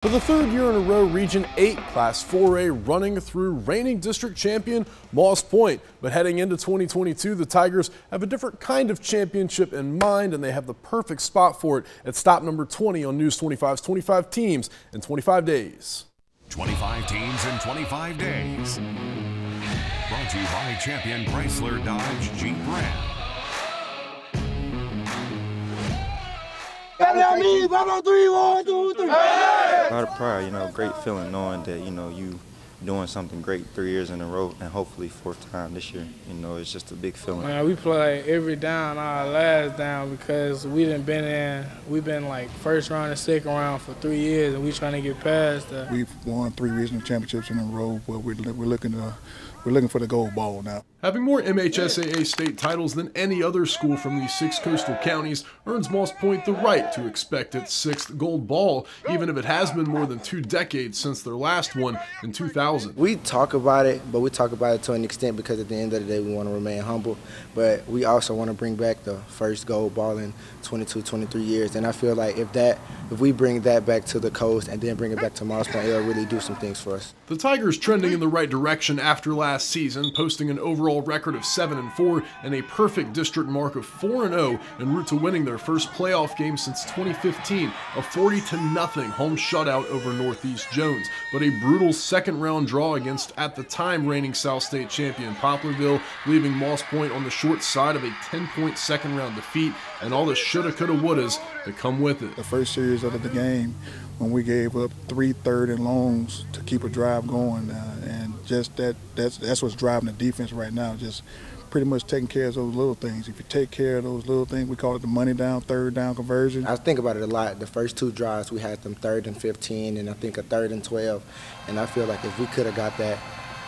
For the third year in a row, Region 8 Class 4A running through reigning district champion Moss Point. But heading into 2022, the Tigers have a different kind of championship in mind, and they have the perfect spot for it at stop number 20 on News 25's 25 Teams in 25 Days. 25 Teams in 25 Days. Brought to you by Champion Chrysler Dodge Jeep Ram. A lot of pride, great feeling knowing that, you doing something great 3 years in a row and hopefully fourth time this year. It's just a big feeling. Man, we play every down, our last down, because we've been like first round and second round for 3 years, and we trying to get past that. We've won 3 regional championships in a row, but we're looking for the gold ball now. Having more MHSAA state titles than any other school from these 6 coastal counties earns Moss Point the right to expect its 6th gold ball, even if it has been more than 2 decades since their last one in 2000. We talk about it, but we talk about it to an extent because at the end of the day we want to remain humble, but we also want to bring back the first gold ball in 22, 23 years, and I feel like if we bring that back to the coast and then bring it back to Moss Point, it'll really do some things for us. The Tigers trending in the right direction after last season, posting an overall record of 7-4 and a perfect district mark of 4-0 en route to winning their first playoff game since 2015, a 40-0 home shutout over Northeast Jones, but a brutal second-round draw against at the time reigning South State champion Poplarville, leaving Moss Point on the short side of a 10-point second-round defeat and all the shoulda, coulda, wouldas that come with it. The first series of the game, when we gave up 3 third and longs to keep a drive going, and just that's what's driving the defense right now, just pretty much taking care of those little things. If you take care of those little things, we call it the money down, third down conversion. I think about it a lot. The first 2 drives, we had them 3rd and 15 and I think a 3rd and 12, and I feel like if we could have got that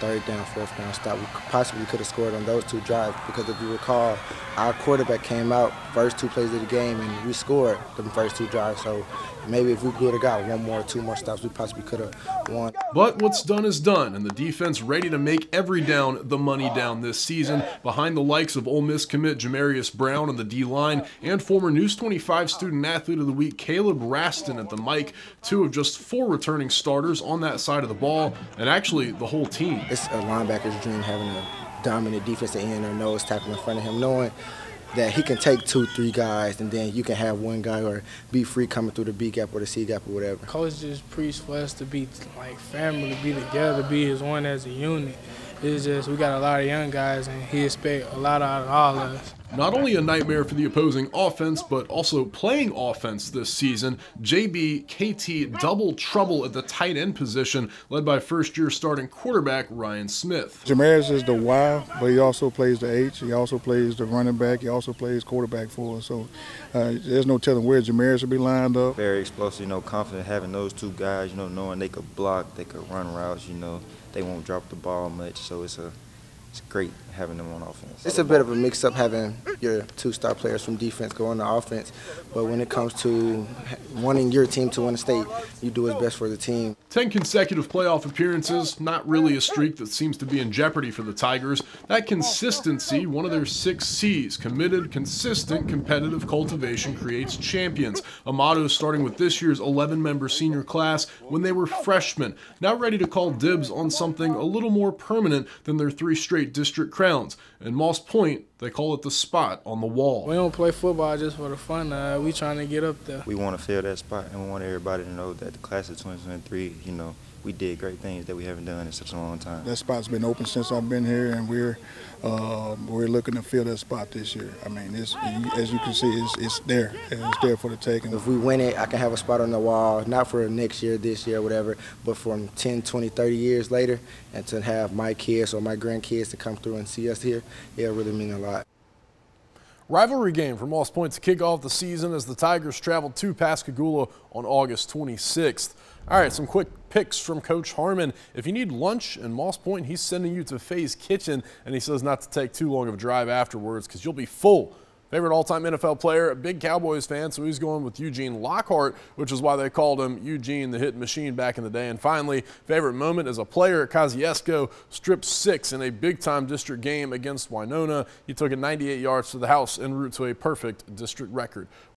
3rd down, 4th down stop, we possibly could have scored on those 2 drives, because if you recall, our quarterback came out first 2 plays of the game and we scored the first 2 drives, so maybe if we could have got 1 more, 2 more stops, we possibly could have won. But what's done is done, and the defense ready to make every down the money down this season, behind the likes of Ole Miss commit Jamarius Brown on the D-line and former News 25 Student Athlete of the Week Caleb Raston at the mic, 2 of just 4 returning starters on that side of the ball, and actually the whole team. It's a linebacker's dream having a dominant defensive end or nose tackle in front of him, knowing that he can take 2, 3 guys, and then you can have 1 guy or be free coming through the B gap or the C gap or whatever. Coach just preached for us to be like family, be together, be as one as a unit. It's just we got a lot of young guys, and he expects a lot out of all of us. Not only a nightmare for the opposing offense, but also playing offense this season. JB, KT double trouble at the tight end position, led by first-year starting quarterback Ryan Smith. Jamarius is the Y, but he also plays the H. He also plays the running back. He also plays quarterback for us. So there's no telling where Jamarius will be lined up. Very explosive, confident having those 2 guys, knowing they could block, they could run routes, they won't drop the ball much. So it's great having them on offense. It's a bit of a mix-up having your 2 star players from defense go on the offense, but when it comes to wanting your team to win a state, you do what's best for the team. 10 consecutive playoff appearances, not really a streak that seems to be in jeopardy for the Tigers. That consistency, one of their 6 C's, committed, consistent, competitive cultivation creates champions. A motto starting with this year's 11-member senior class when they were freshmen, now ready to call dibs on something a little more permanent than their 3 straight district crowns. In Moss Point, they call it the spot on the wall. We don't play football just for the fun. We trying to get up there. We want to fill that spot, and we want everybody to know that the class of 2023, we did great things that we haven't done in such a long time. That spot's been open since I've been here, and we're looking to fill that spot this year. I mean, as you can see, it's there. It's there for the taking. If we win it, I can have a spot on the wall, not for next year, this year, whatever, but from 10, 20, 30 years later, and to have my kids or my grandkids to come through and see us here, it'll really mean a lot. Rivalry game for Moss Point to kick off the season as the Tigers travel to Pascagoula on August 26th. All right, some quick picks from Coach Harmon. If you need lunch in Moss Point, he's sending you to Faye's Kitchen, and he says not to take too long of a drive afterwards because you'll be full. Favorite all-time NFL player, a big Cowboys fan, so he's going with Eugene Lockhart, which is why they called him Eugene the Hit Machine back in the day. And finally, favorite moment as a player at Kosciuszko, stripped 6 in a big-time district game against Winona. He took it 98 yards to the house en route to a perfect district record.